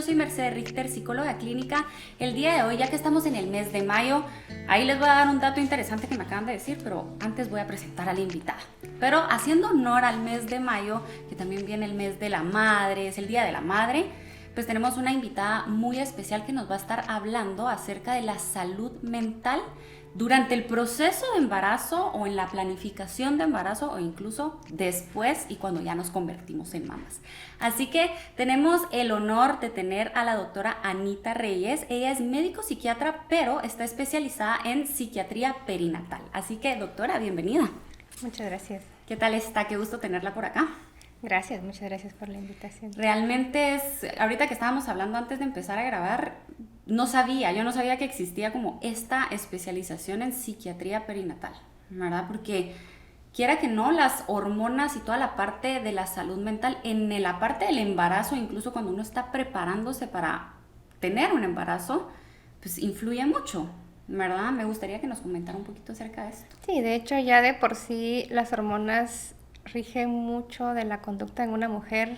yo soy Mercedes Richter, psicóloga clínica. El día de hoy, ya que estamos en el mes de mayo, ahí les voy a dar un dato interesante que me acaban de decir, pero antes voy a presentar a la invitada. Pero haciendo honor al mes de mayo, que también viene el mes de la madre, es el Día de la Madre, pues tenemos una invitada muy especial que nos va a estar hablando acerca de la salud mental durante el proceso de embarazo o en la planificación de embarazo o incluso después y cuando ya nos convertimos en mamás. Así que tenemos el honor de tener a la doctora Anita Reyes. Ella es médico psiquiatra, pero está especializada en psiquiatría perinatal. Así que, doctora, bienvenida. Muchas gracias. ¿Qué tal está? Qué gusto tenerla por acá. Gracias, muchas gracias por la invitación. Realmente ahorita que estábamos hablando antes de empezar a grabar, yo no sabía que existía como esta especialización en psiquiatría perinatal, ¿verdad? Porque quiera que no, las hormonas y toda la parte de la salud mental, en la parte del embarazo, incluso cuando uno está preparándose para tener un embarazo, pues influye mucho, ¿verdad? Me gustaría que nos comentara un poquito acerca de esto. Sí, de hecho ya de por sí las hormonas rigen mucho de la conducta en una mujer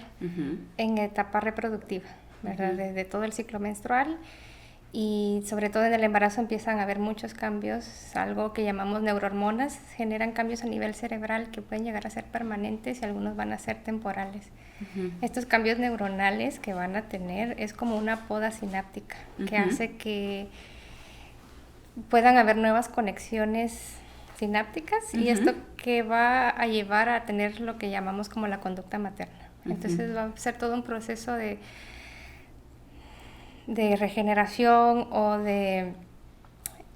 en etapa reproductiva, ¿verdad? Desde todo el ciclo menstrual y sobre todo en el embarazo empiezan a haber muchos cambios, algo que llamamos neurohormonas, generan cambios a nivel cerebral que pueden llegar a ser permanentes y algunos van a ser temporales. Estos cambios neuronales que van a tener es como una poda sináptica que hace que puedan haber nuevas conexiones sinápticas y esto que va a llevar a tener lo que llamamos como la conducta materna. Entonces va a ser todo un proceso de regeneración o de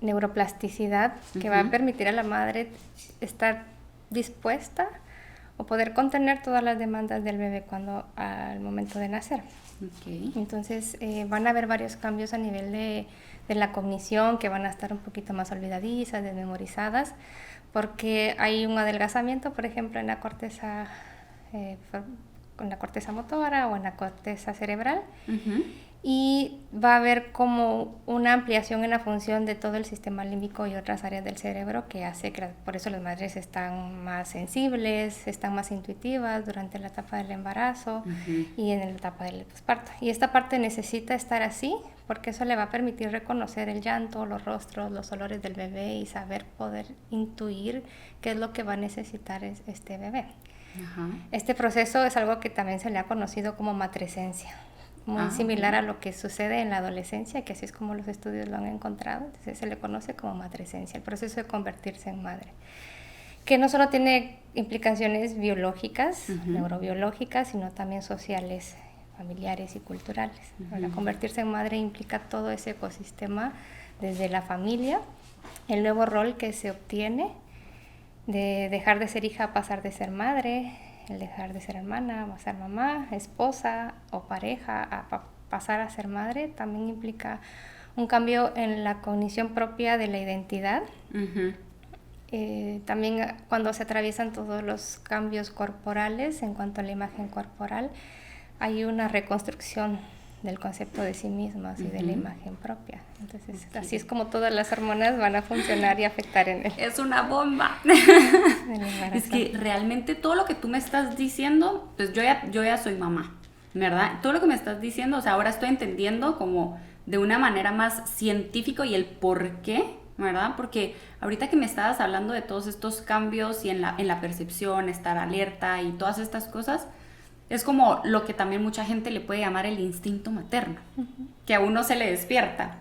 neuroplasticidad que va a permitir a la madre estar dispuesta o poder contener todas las demandas del bebé al momento de nacer. Entonces van a haber varios cambios a nivel de la cognición que van a estar un poquito más olvidadizas, desmemorizadas, porque hay un adelgazamiento, por ejemplo, en la corteza motora o en la corteza cerebral, y va a haber como una ampliación en la función de todo el sistema límbico y otras áreas del cerebro que hace que por eso las madres están más sensibles, están más intuitivas durante la etapa del embarazo y en la etapa del posparto. Y esta parte necesita estar así porque eso le va a permitir reconocer el llanto, los rostros, los olores del bebé y saber poder intuir qué es lo que va a necesitar este bebé. Este proceso es algo que también se le ha conocido como matrescencia, muy similar a lo que sucede en la adolescencia, que así es como los estudios lo han encontrado. Entonces se le conoce como matrescencia, el proceso de convertirse en madre, que no solo tiene implicaciones biológicas, neurobiológicas, sino también sociales, familiares y culturales. Para convertirse en madre implica todo ese ecosistema, desde la familia, el nuevo rol que se obtiene, de dejar de ser hija a pasar de ser madre, el dejar de ser hermana a ser mamá, esposa o pareja a pasar a ser madre, también implica un cambio en la cognición propia de la identidad. También cuando se atraviesan todos los cambios corporales en cuanto a la imagen corporal, hay una reconstrucción del concepto de sí mismas y de la imagen propia. Entonces, así es como todas las hormonas van a funcionar y afectar en él. Es una bomba. Es que realmente todo lo que tú me estás diciendo, pues yo ya soy mamá, ¿verdad? Todo lo que me estás diciendo, o sea, ahora estoy entendiendo como de una manera más científica y el por qué, ¿verdad? Porque ahorita que me estabas hablando de todos estos cambios y en la percepción, estar alerta y todas estas cosas, es como lo que también mucha gente le puede llamar el instinto materno, que a uno se le despierta.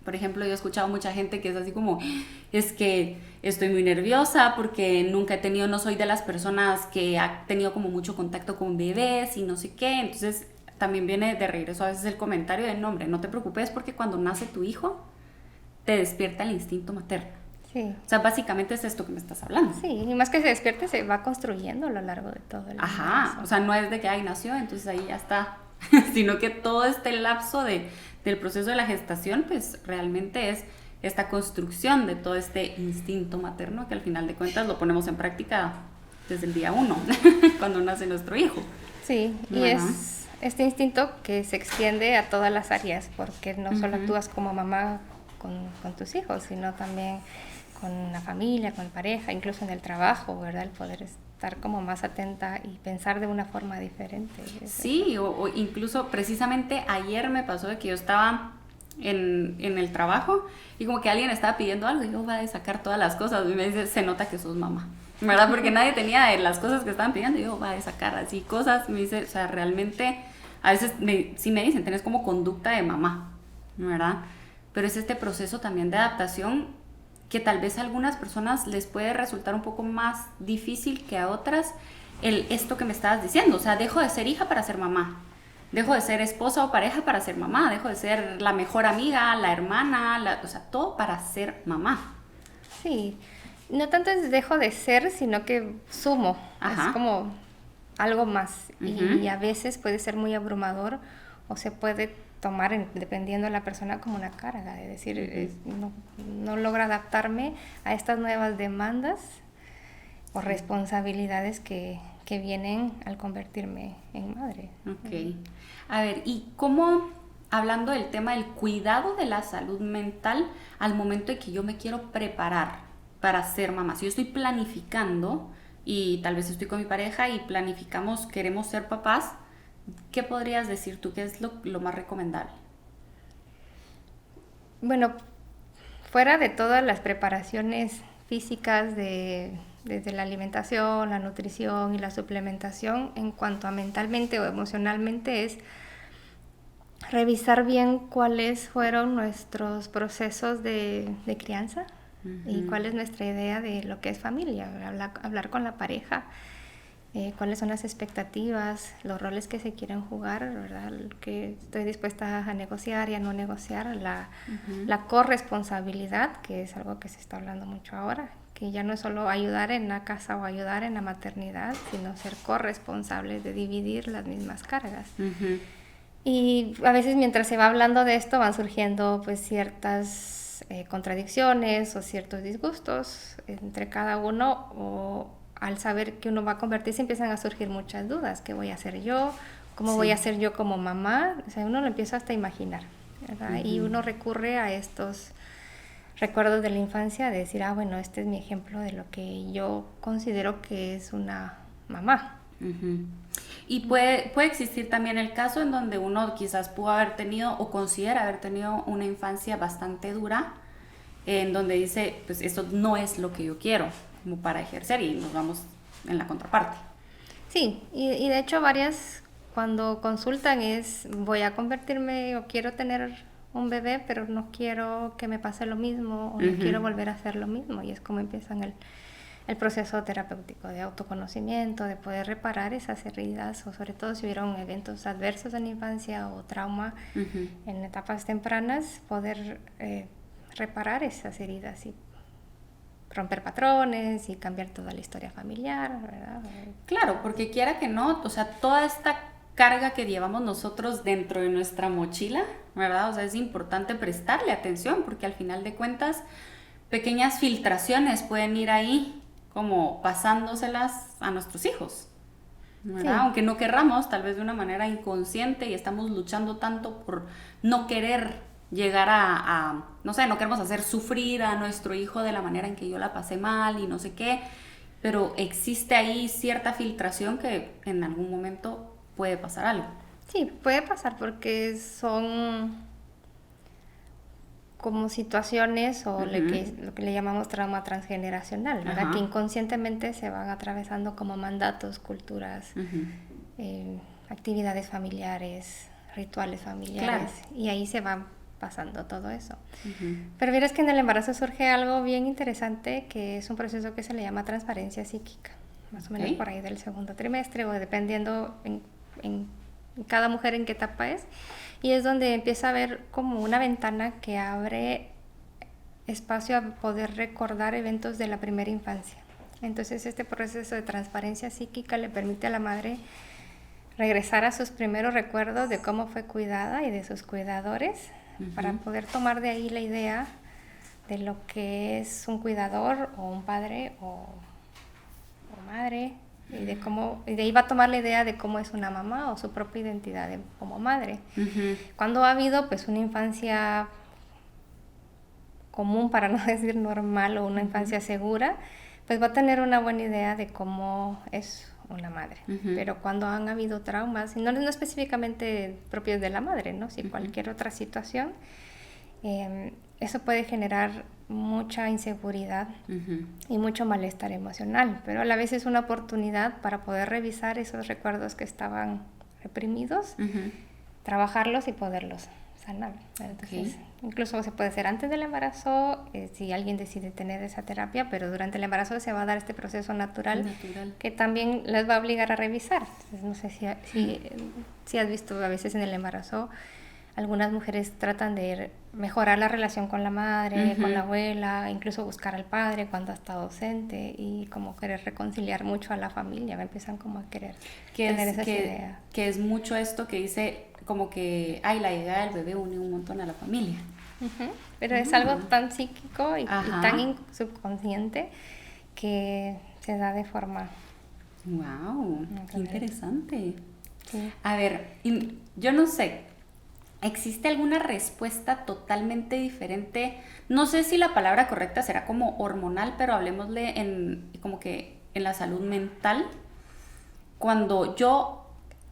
Por ejemplo, yo he escuchado mucha gente que es así como, es que estoy muy nerviosa porque no soy de las personas que ha tenido como mucho contacto con bebés y no sé qué. Entonces también viene de regreso a veces el comentario de, no, hombre, no te preocupes porque cuando nace tu hijo te despierta el instinto materno. Sí. O sea, básicamente es esto que me estás hablando. Sí, y más que se despierte, se va construyendo a lo largo de todo el embarazo. O sea, no es de que ahí nació, entonces ahí ya está, sino que todo este lapso del proceso de la gestación, pues realmente es esta construcción de todo este instinto materno que al final de cuentas lo ponemos en práctica desde el día 1, cuando nace nuestro hijo. Sí, y es este instinto que se extiende a todas las áreas, porque no solo actúas como mamá con tus hijos, sino también con la familia, con pareja, incluso en el trabajo, ¿verdad? El poder estar como más atenta y pensar de una forma diferente. Sí, o incluso precisamente ayer me pasó de que yo estaba en el trabajo y como que alguien estaba pidiendo algo y yo voy a sacar todas las cosas y me dice, se nota que sos mamá, ¿verdad? Porque nadie tenía las cosas que estaban pidiendo y yo voy a sacar así cosas, me dice, o sea, realmente a veces sí me dicen, tenés como conducta de mamá, ¿verdad? Pero es este proceso también de adaptación que tal vez a algunas personas les puede resultar un poco más difícil que a otras, esto que me estabas diciendo, o sea, dejo de ser hija para ser mamá, dejo de ser esposa o pareja para ser mamá, dejo de ser la mejor amiga, la hermana, o sea, todo para ser mamá. Sí, no tanto es dejo de ser, sino que sumo, Ajá. es como algo más. Uh-huh. Y a veces puede ser muy abrumador o se puede tomar, dependiendo de la persona, como una carga, es decir, no logro adaptarme a estas nuevas demandas o responsabilidades que vienen al convertirme en madre. Ok. A ver, ¿y cómo, hablando del tema del cuidado de la salud mental, al momento de que yo me quiero preparar para ser mamá? Si yo estoy planificando y tal vez estoy con mi pareja y planificamos, queremos ser papás, ¿qué podrías decir tú? ¿Qué es lo más recomendable? Bueno, fuera de todas las preparaciones físicas desde la alimentación, la nutrición y la suplementación, en cuanto a mentalmente o emocionalmente, es revisar bien cuáles fueron nuestros procesos de crianza y cuál es nuestra idea de lo que es familia, hablar con la pareja, cuáles son las expectativas, los roles que se quieren jugar, ¿verdad? Que estoy dispuesta a negociar y a no negociar, la corresponsabilidad, que es algo que se está hablando mucho ahora, que ya no es solo ayudar en la casa o ayudar en la maternidad, sino ser corresponsables de dividir las mismas cargas. Y a veces mientras se va hablando de esto van surgiendo pues ciertas contradicciones o ciertos disgustos entre cada uno, o al saber que uno va a convertirse empiezan a surgir muchas dudas. ¿Qué voy a hacer yo? ¿Cómo voy a ser yo como mamá? O sea, uno lo empieza hasta a imaginar, ¿verdad? Y uno recurre a estos recuerdos de la infancia de decir, bueno, este es mi ejemplo de lo que yo considero que es una mamá. Y puede existir también el caso en donde uno quizás pudo haber tenido o considera haber tenido una infancia bastante dura, en donde dice, pues esto no es lo que yo quiero como para ejercer, y nos vamos en la contraparte. Sí, y de hecho varias cuando consultan es, voy a convertirme o quiero tener un bebé, pero no quiero que me pase lo mismo o no quiero volver a hacer lo mismo, y es como empiezan el proceso terapéutico de autoconocimiento, de poder reparar esas heridas, o sobre todo si hubieron eventos adversos en la infancia o trauma en etapas tempranas, poder reparar esas heridas y romper patrones y cambiar toda la historia familiar, ¿verdad? Claro, porque quiera que no, o sea, toda esta carga que llevamos nosotros dentro de nuestra mochila, ¿verdad? O sea, es importante prestarle atención, porque al final de cuentas pequeñas filtraciones pueden ir ahí como pasándoselas a nuestros hijos, ¿verdad? Sí. Aunque no querramos, tal vez de una manera inconsciente, y estamos luchando tanto por no querer llegar a no sé, no queremos hacer sufrir a nuestro hijo de la manera en que yo la pasé mal y no sé qué, pero existe ahí cierta filtración que en algún momento puede pasar algo. Sí, puede pasar porque son como situaciones o lo que le llamamos trauma transgeneracional, ¿verdad? Que inconscientemente se van atravesando como mandatos, culturas, actividades familiares, rituales familiares, claro. Y ahí se va pasando todo eso. Pero vieras que en el embarazo surge algo bien interesante, que es un proceso que se le llama transparencia psíquica, más o menos por ahí del segundo trimestre, o dependiendo en cada mujer en qué etapa es, y es donde empieza a haber como una ventana que abre espacio a poder recordar eventos de la primera infancia. Entonces este proceso de transparencia psíquica le permite a la madre regresar a sus primeros recuerdos de cómo fue cuidada y de sus cuidadores, para poder tomar de ahí la idea de lo que es un cuidador o un padre o madre, y de ahí va a tomar la idea de cómo es una mamá o su propia identidad como madre. Cuando ha habido pues una infancia común, para no decir normal, o una infancia segura, pues va a tener una buena idea de cómo es una madre. Pero cuando han habido traumas, y no específicamente propios de la madre, ¿no? Si cualquier otra situación, eso puede generar mucha inseguridad y mucho malestar emocional, pero a la vez es una oportunidad para poder revisar esos recuerdos que estaban reprimidos, trabajarlos y poderlos sanar. Entonces, incluso se puede hacer antes del embarazo, si alguien decide tener esa terapia, pero durante el embarazo se va a dar este proceso natural. Que también les va a obligar a revisar. Entonces, no sé si has visto a veces en el embarazo, algunas mujeres tratan de mejorar la relación con la madre, con la abuela, incluso buscar al padre cuando ha estado ausente y como querer reconciliar mucho a la familia, empiezan como a querer tener esas ideas. Que es mucho esto que dice como que, la idea del bebé une un montón a la familia. Pero es algo tan psíquico y tan subconsciente que se da de forma... ¡Wow! ¡Qué interesante! Sí. A ver, yo no sé, ¿existe alguna respuesta totalmente diferente? No sé si la palabra correcta será como hormonal, pero hablemosle como que en la salud mental. Cuando yo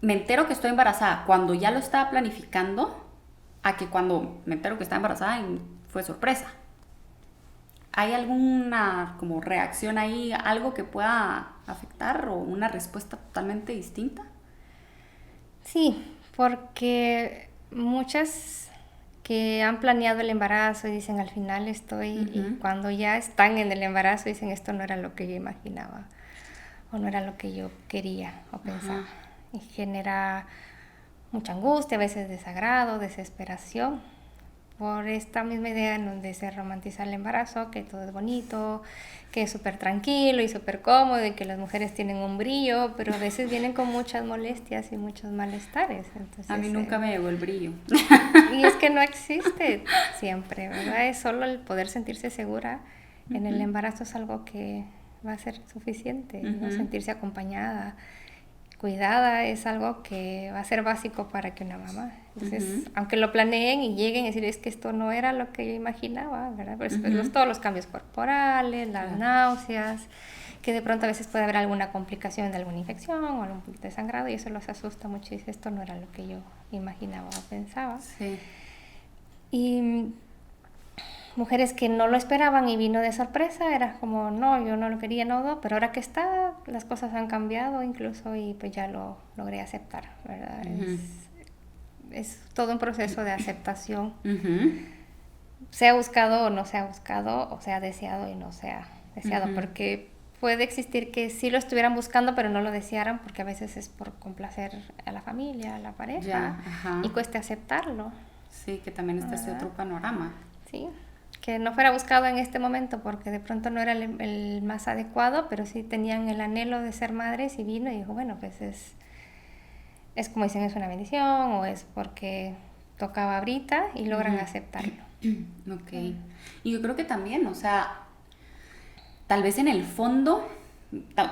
me entero que estoy embarazada, cuando ya lo estaba planificando, a que cuando me entero que estaba embarazada y fue sorpresa. ¿Hay alguna como reacción ahí, algo que pueda afectar o una respuesta totalmente distinta? Sí, porque muchas que han planeado el embarazo y dicen al final estoy, y cuando ya están en el embarazo dicen esto no era lo que yo imaginaba o no era lo que yo quería o pensaba. Y genera mucha angustia, a veces desagrado, desesperación, por esta misma idea en donde se romantiza el embarazo, que todo es bonito, que es súper tranquilo y súper cómodo y que las mujeres tienen un brillo, pero a veces vienen con muchas molestias y muchos malestares. Entonces, a mí nunca me llegó el brillo. Y es que no existe siempre, ¿verdad? Es solo el poder sentirse segura en el embarazo es algo que va a ser suficiente, ¿no? Sentirse acompañada, cuidada es algo que va a ser básico para que una mamá. Entonces, aunque lo planeen y lleguen y decir, es que esto no era lo que yo imaginaba, ¿verdad? Pues, todos los cambios corporales, las náuseas, que de pronto a veces puede haber alguna complicación de alguna infección o algún poquito de sangrado y eso los asusta mucho y dice, esto no era lo que yo imaginaba o pensaba. Sí. Y mujeres que no lo esperaban y vino de sorpresa, era como, no, yo no lo quería, no, pero ahora que está, las cosas han cambiado incluso y pues ya lo logré aceptar, ¿verdad? Es todo un proceso de aceptación, sea buscado o no sea buscado, o sea deseado y no sea deseado, porque puede existir que sí lo estuvieran buscando pero no lo desearan porque a veces es por complacer a la familia, a la pareja, y cueste aceptarlo. Sí, que también está ese otro panorama. Sí, que no fuera buscado en este momento porque de pronto no era el más adecuado, pero sí tenían el anhelo de ser madres y vino y dijo, bueno, pues es como dicen, es una bendición o es porque tocaba ahorita y logran aceptarlo. Ok. Y yo creo que también, o sea, tal vez en el fondo,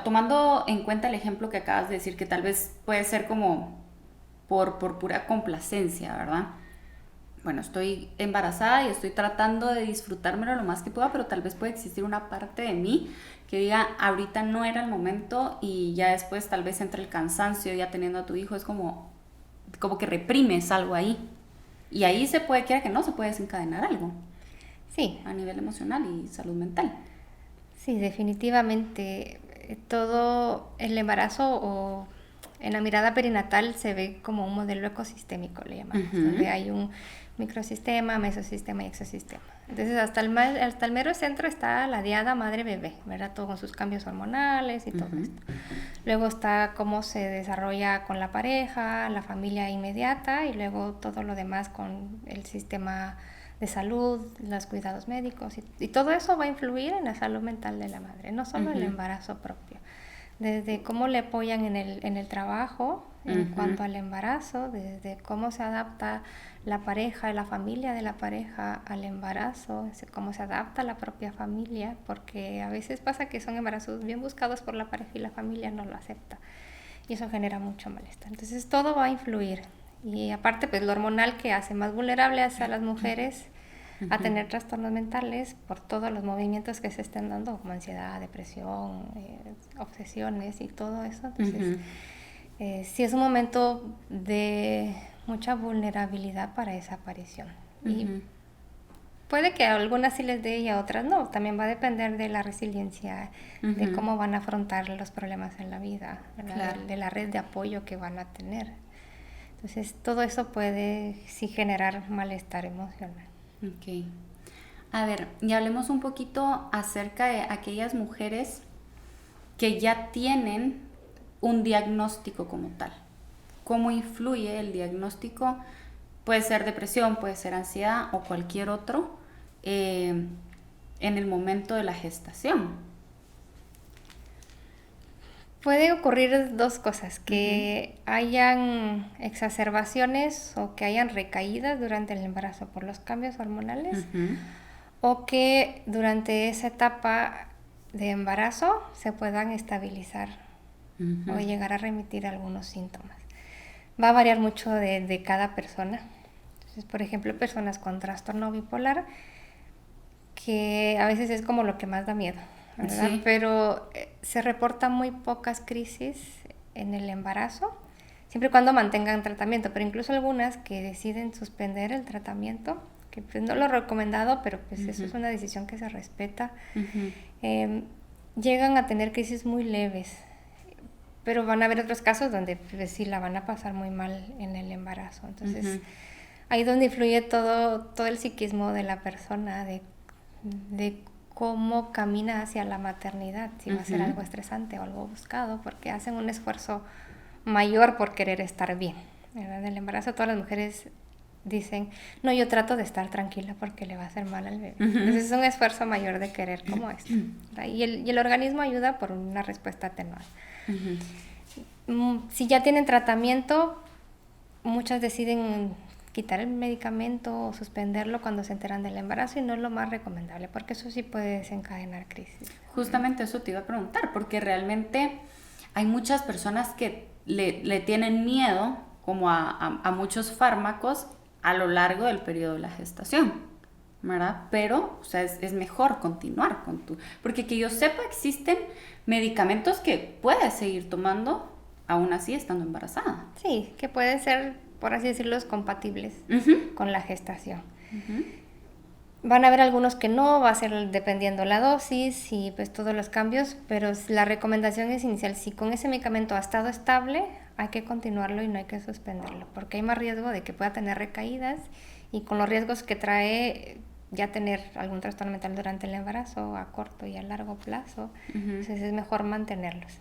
tomando en cuenta el ejemplo que acabas de decir, que tal vez puede ser como por pura complacencia, ¿verdad? Bueno, estoy embarazada y estoy tratando de disfrutármelo lo más que pueda, pero tal vez puede existir una parte de mí que diga, ahorita no era el momento y ya después tal vez entre el cansancio ya teniendo a tu hijo, es como que reprimes algo ahí. Y ahí se puede, quiera que no, se puede desencadenar algo. Sí. A nivel emocional y salud mental. Sí, definitivamente. Todo el embarazo o en la mirada perinatal se ve como un modelo ecosistémico, le llamamos, donde hay un microsistema, mesosistema y exosistema. Entonces, hasta el mero centro está la diada madre-bebé, ¿verdad? Todo con sus cambios hormonales y todo esto. Luego está cómo se desarrolla con la pareja, la familia inmediata y luego todo lo demás con el sistema de salud, los cuidados médicos y todo eso va a influir en la salud mental de la madre, no solo el embarazo propio. Desde cómo le apoyan en el trabajo en cuanto al embarazo, desde cómo se adapta la pareja y la familia de la pareja al embarazo, cómo se adapta la propia familia, porque a veces pasa que son embarazos bien buscados por la pareja y la familia no lo acepta y eso genera mucho malestar. Entonces todo va a influir y aparte pues lo hormonal que hace más vulnerables a las mujeres a tener trastornos mentales por todos los movimientos que se estén dando, como ansiedad, depresión, obsesiones y todo eso. Entonces, sí es un momento de mucha vulnerabilidad para esa aparición. Y puede que a algunas sí les dé y a otras no. También va a depender de la resiliencia, de cómo van a afrontar los problemas en la vida, claro, de la red de apoyo que van a tener. Entonces, todo eso puede sí generar malestar emocional. Ok. A ver, y hablemos un poquito acerca de aquellas mujeres que ya tienen un diagnóstico como tal. ¿Cómo influye el diagnóstico? Puede ser depresión, puede ser ansiedad o cualquier otro en el momento de la gestación. Puede ocurrir dos cosas, que hayan exacerbaciones o que hayan recaídas durante el embarazo por los cambios hormonales, o que durante esa etapa de embarazo se puedan estabilizar o llegar a remitir algunos síntomas. Va a variar mucho de cada persona. Entonces, por ejemplo, personas con trastorno bipolar, que a veces es como lo que más da miedo, ¿verdad? Sí. Pero se reportan muy pocas crisis en el embarazo, siempre y cuando mantengan tratamiento, pero incluso algunas que deciden suspender el tratamiento, que pues no lo he recomendado, pero pues eso es una decisión que se respeta, llegan a tener crisis muy leves, pero van a haber otros casos donde pues, sí la van a pasar muy mal en el embarazo. Entonces, ahí donde influye todo el psiquismo de la persona, de cómo camina hacia la maternidad, si va a ser algo estresante o algo buscado, porque hacen un esfuerzo mayor por querer estar bien, ¿verdad? En el embarazo todas las mujeres dicen, no, yo trato de estar tranquila porque le va a hacer mal al bebé. Entonces es un esfuerzo mayor de querer como esto. Y el organismo ayuda por una respuesta atenuada. Si ya tienen tratamiento, muchas deciden quitar el medicamento o suspenderlo cuando se enteran del embarazo, y no es lo más recomendable, porque eso sí puede desencadenar crisis. Justamente eso te iba a preguntar, porque realmente hay muchas personas que le tienen miedo como a muchos fármacos a lo largo del periodo de la gestación, ¿verdad? Pero, o sea, es mejor continuar con porque que yo sepa, existen medicamentos que puedes seguir tomando aún así estando embarazada. Sí, que pueden ser, por así decirlo, compatibles con la gestación. Van a haber algunos que no, va a ser dependiendo la dosis y pues todos los cambios, pero la recomendación es inicial, si con ese medicamento ha estado estable, hay que continuarlo y no hay que suspenderlo, porque hay más riesgo de que pueda tener recaídas, y con los riesgos que trae ya tener algún trastorno mental durante el embarazo a corto y a largo plazo, entonces es mejor mantenerlos.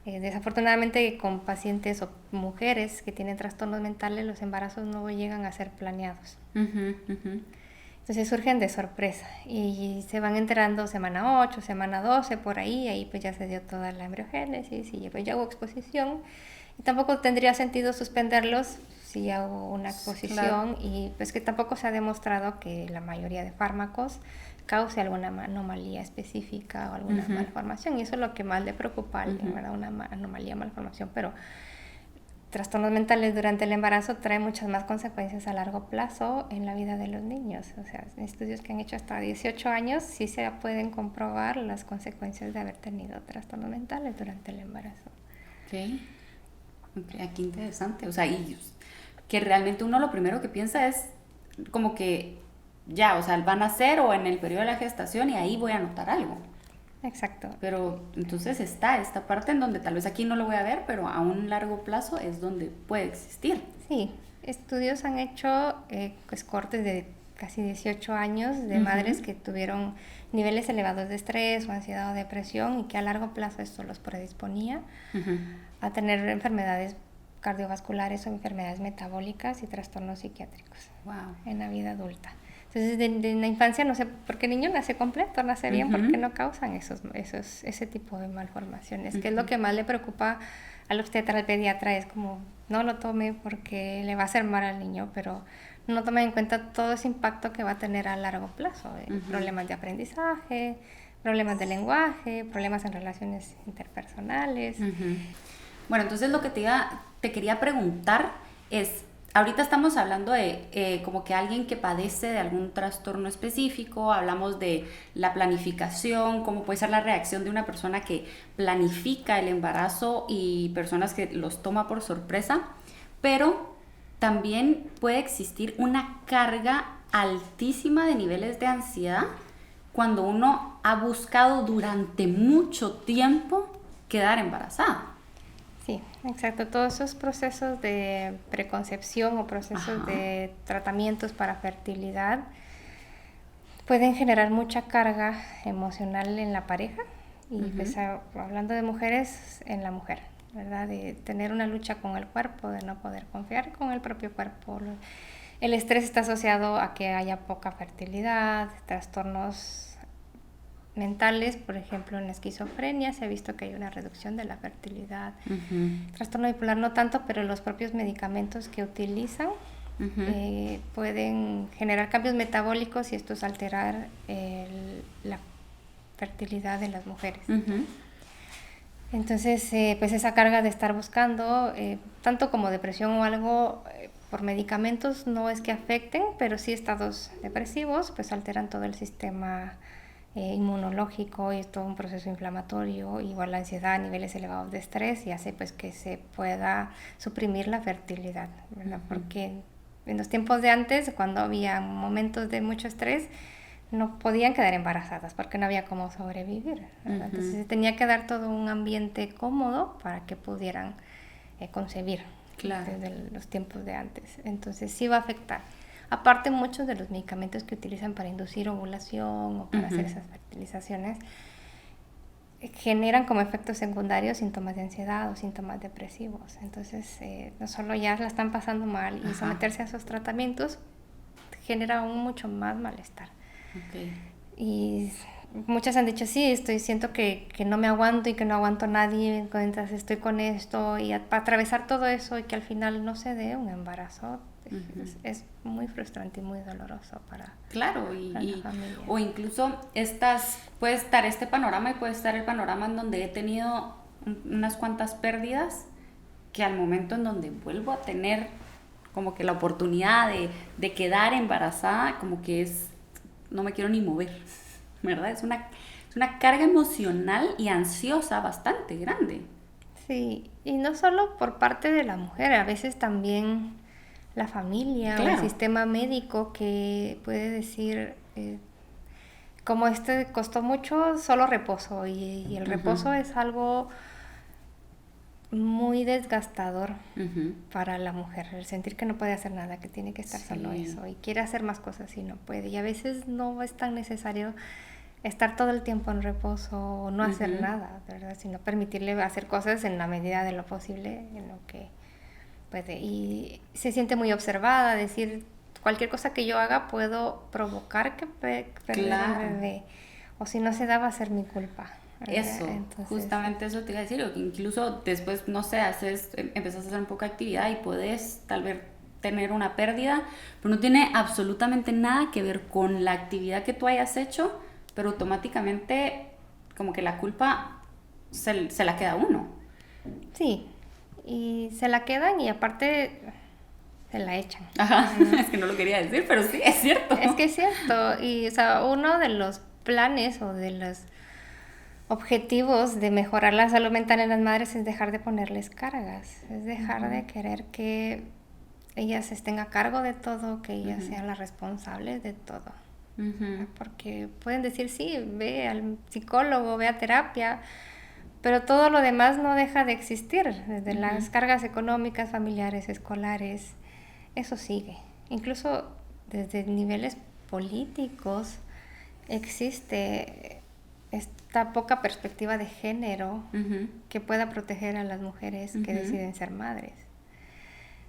Desafortunadamente con pacientes o mujeres que tienen trastornos mentales, los embarazos no llegan a ser planeados. Entonces surgen de sorpresa y se van enterando semana 8, semana 12, por ahí pues ya se dio toda la embriogénesis y pues ya hubo exposición. Y tampoco tendría sentido suspenderlos si ya hubo una exposición, y pues que tampoco se ha demostrado que la mayoría de fármacos cause alguna anomalía específica o alguna malformación, y eso es lo que más le preocupa a alguien, ¿verdad? Una anomalía, malformación, pero trastornos mentales durante el embarazo traen muchas más consecuencias a largo plazo en la vida de los niños. O sea, en estudios que han hecho hasta 18 años sí se pueden comprobar las consecuencias de haber tenido trastornos mentales durante el embarazo. Okay, qué interesante. O sea, y que realmente uno lo primero que piensa es como que ya, o sea, van a nacer o en el periodo de la gestación y ahí voy a notar algo. Exacto. Pero entonces está esta parte en donde tal vez aquí no lo voy a ver, pero a un largo plazo es donde puede existir. Sí, estudios han hecho cortes de casi 18 años de madres que tuvieron niveles elevados de estrés o ansiedad o depresión, y que a largo plazo esto los predisponía a tener enfermedades cardiovasculares o enfermedades metabólicas y trastornos psiquiátricos en la vida adulta. Entonces, de la infancia, no sé por qué el niño nace completo, nace bien, ¿por qué no causan ese tipo de malformaciones? Que es lo que más le preocupa al obstetra, al pediatra, es como, no lo tome porque le va a hacer mal al niño, pero no toma en cuenta todo ese impacto que va a tener a largo plazo, problemas de aprendizaje, problemas de lenguaje, problemas en relaciones interpersonales. Bueno, entonces lo que te quería preguntar es, ahorita estamos hablando de como que alguien que padece de algún trastorno específico, hablamos de la planificación, cómo puede ser la reacción de una persona que planifica el embarazo y personas que los toma por sorpresa, pero también puede existir una carga altísima de niveles de ansiedad cuando uno ha buscado durante mucho tiempo quedar embarazada. Sí, exacto. Todos esos procesos de preconcepción o procesos de tratamientos para fertilidad pueden generar mucha carga emocional en la pareja y pues, hablando de mujeres, en la mujer, ¿verdad? De tener una lucha con el cuerpo, de no poder confiar con el propio cuerpo. El estrés está asociado a que haya poca fertilidad, trastornos mentales, por ejemplo, en la esquizofrenia se ha visto que hay una reducción de la fertilidad. Trastorno bipolar no tanto, pero los propios medicamentos que utilizan pueden generar cambios metabólicos y estos alterar la fertilidad de las mujeres. Entonces, pues esa carga de estar buscando, tanto como depresión o algo, por medicamentos no es que afecten, pero sí estados depresivos, pues alteran todo el sistema inmunológico y todo un proceso inflamatorio, igual la ansiedad, niveles elevados de estrés y hace pues que se pueda suprimir la fertilidad, ¿verdad? Porque en los tiempos de antes, cuando había momentos de mucho estrés, no podían quedar embarazadas porque no había cómo sobrevivir, ¿verdad? Entonces se tenía que dar todo un ambiente cómodo para que pudieran concebir, claro, desde los tiempos de antes. Entonces sí va a afectar. Aparte, muchos de los medicamentos que utilizan para inducir ovulación o para hacer esas fertilizaciones generan como efectos secundarios síntomas de ansiedad o síntomas depresivos. Entonces, no solo ya la están pasando mal y someterse a esos tratamientos genera aún mucho más malestar. Y muchas han dicho, sí, siento que no me aguanto y que no aguanto a nadie, mientras estoy con esto y atravesar todo eso y que al final no se dé un embarazo. Es muy frustrante y muy doloroso para la familia. O incluso puede estar este panorama y puede estar el panorama en donde he tenido unas cuantas pérdidas que al momento en donde vuelvo a tener como que la oportunidad de quedar embarazada, como que no me quiero ni mover, ¿verdad? Es una carga emocional y ansiosa bastante grande. Sí, y no solo por parte de la mujer, a veces también la familia, claro, o el sistema médico que puede decir, como costó mucho, solo reposo, y el reposo es algo muy desgastador para la mujer, el sentir que no puede hacer nada, que tiene que estar solo eso, y quiere hacer más cosas y no puede, y a veces no es tan necesario estar todo el tiempo en reposo o no hacer nada, ¿verdad? Sino permitirle hacer cosas en la medida de lo posible, en lo que puede, y se siente muy observada, decir, cualquier cosa que yo haga puedo provocar que pierda el bebé, o si no se da va a ser mi culpa. Eso, entonces, justamente eso te iba a decir, o que incluso después, no sé, empezás a hacer un poco de actividad y puedes tal vez tener una pérdida, pero no tiene absolutamente nada que ver con la actividad que tú hayas hecho, pero automáticamente como que la culpa se la queda a uno. Sí, y se la quedan y aparte se la echan. Es que no lo quería decir, pero sí, es cierto. Es que es cierto, y o sea, uno de los planes o de los objetivos de mejorar la salud mental en las madres es dejar de ponerles cargas, es dejar de querer que ellas estén a cargo de todo, que ellas sean las responsables de todo. Porque pueden decir, sí, ve al psicólogo, ve a terapia, pero todo lo demás no deja de existir, desde las cargas económicas, familiares, escolares, eso sigue. Incluso desde niveles políticos existe esta poca perspectiva de género que pueda proteger a las mujeres que deciden ser madres.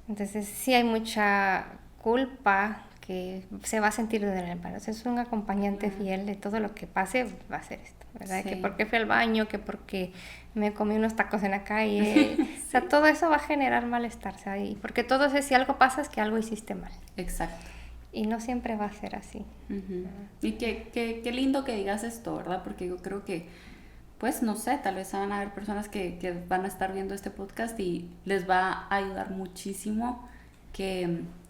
Entonces sí hay mucha culpa que se va a sentir desde el embarazo. Es un acompañante fiel de todo lo que pase, va a ser esto, ¿verdad? Sí. Que porque fui al baño, que porque me comí unos tacos en la calle. O sea, todo eso va a generar malestar, ¿sabes? Porque todo eso, si algo pasa, es que algo hiciste mal. Exacto. Y no siempre va a ser así. Y qué lindo que digas esto, ¿verdad? Porque yo creo que, pues, no sé, tal vez van a haber personas que van a estar viendo este podcast y les va a ayudar muchísimo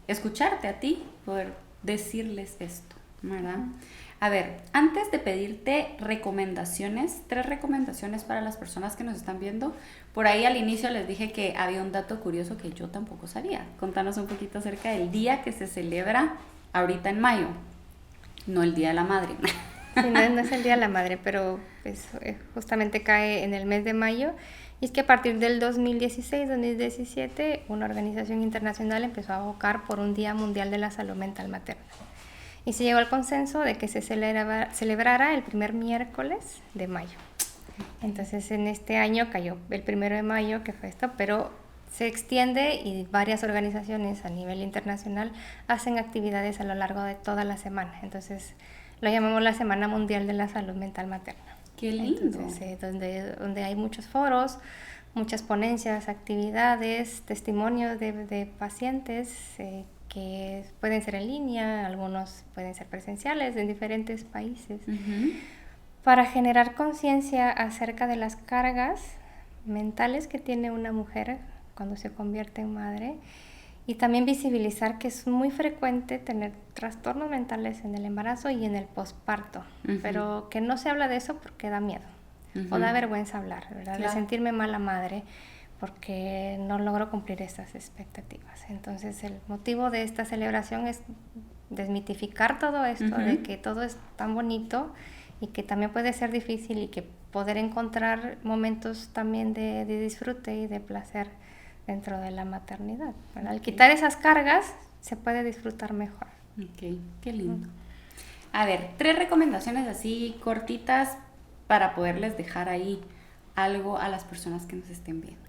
escucharte a ti, poder decirles esto, ¿verdad? A ver, antes de pedirte recomendaciones, 3 recomendaciones para las personas que nos están viendo. Por ahí al inicio les dije que había un dato curioso que yo tampoco sabía. Contanos un poquito acerca del día que se celebra ahorita en mayo, no el Día de la Madre. Sí, no es el Día de la Madre, pero pues, justamente cae en el mes de mayo. Y es que a partir del 2016-2017, una organización internacional empezó a abocar por un Día Mundial de la Salud Mental Materna. Y se llegó al consenso de que se celebrara el primer miércoles de mayo. Entonces en este año cayó el 1 de mayo, que fue esto, pero se extiende y varias organizaciones a nivel internacional hacen actividades a lo largo de toda la semana. Entonces lo llamamos la Semana Mundial de la Salud Mental Materna. ¡Qué lindo! Entonces, donde hay muchos foros, muchas ponencias, actividades, testimonios de pacientes que pueden ser en línea, algunos pueden ser presenciales en diferentes países, para generar conciencia acerca de las cargas mentales que tiene una mujer cuando se convierte en madre, y también visibilizar que es muy frecuente tener trastornos mentales en el embarazo y en el posparto, pero que no se habla de eso porque da miedo o da vergüenza hablar, ¿verdad? Claro. De sentirme mala madre porque no logro cumplir esas expectativas. Entonces el motivo de esta celebración es desmitificar todo esto, de que todo es tan bonito y que también puede ser difícil, y que poder encontrar momentos también de disfrute y de placer dentro de la maternidad, ¿verdad? Al quitar esas cargas se puede disfrutar mejor. Ok, qué lindo. A ver, 3 recomendaciones así cortitas para poderles dejar ahí algo a las personas que nos estén viendo.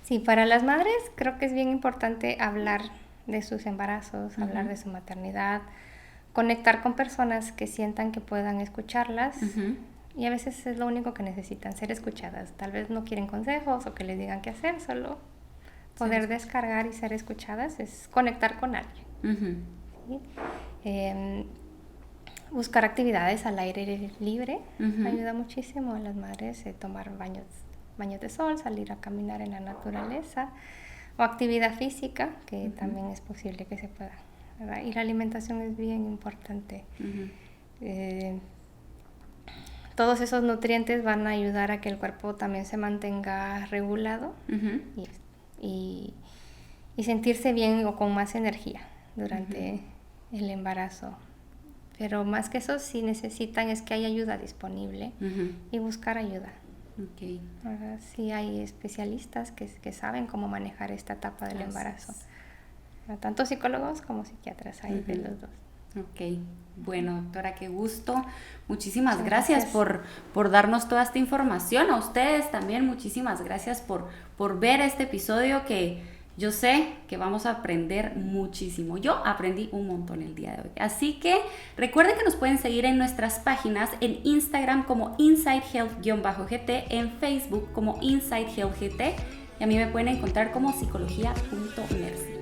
Sí, para las madres creo que es bien importante hablar de sus embarazos, hablar de su maternidad, conectar con personas que sientan que puedan escucharlas, y a veces es lo único que necesitan, ser escuchadas. Tal vez no quieren consejos o que les digan qué hacer, solo poder descargar y ser escuchadas es conectar con alguien. ¿Sí? Buscar actividades al aire libre ayuda muchísimo a las madres, tomar baños de sol, salir a caminar en la naturaleza, o actividad física, que también es posible que se pueda, ¿verdad? Y la alimentación es bien importante. Todos esos nutrientes van a ayudar a que el cuerpo también se mantenga regulado y sentirse bien o con más energía durante el embarazo. Pero más que eso, si necesitan es que haya ayuda disponible y buscar ayuda. Okay. Sí hay especialistas que saben cómo manejar esta etapa del embarazo. Tanto psicólogos como psiquiatras hay de los dos. Ok, bueno, doctora, qué gusto. Muchísimas gracias por darnos toda esta información. A ustedes también muchísimas gracias por ver este episodio, que yo sé que vamos a aprender muchísimo. Yo aprendí un montón el día de hoy. Así que recuerden que nos pueden seguir en nuestras páginas, en Instagram como InsideHealth_GT, en Facebook como InsideHealthGT, y a mí me pueden encontrar como psicología.nercy.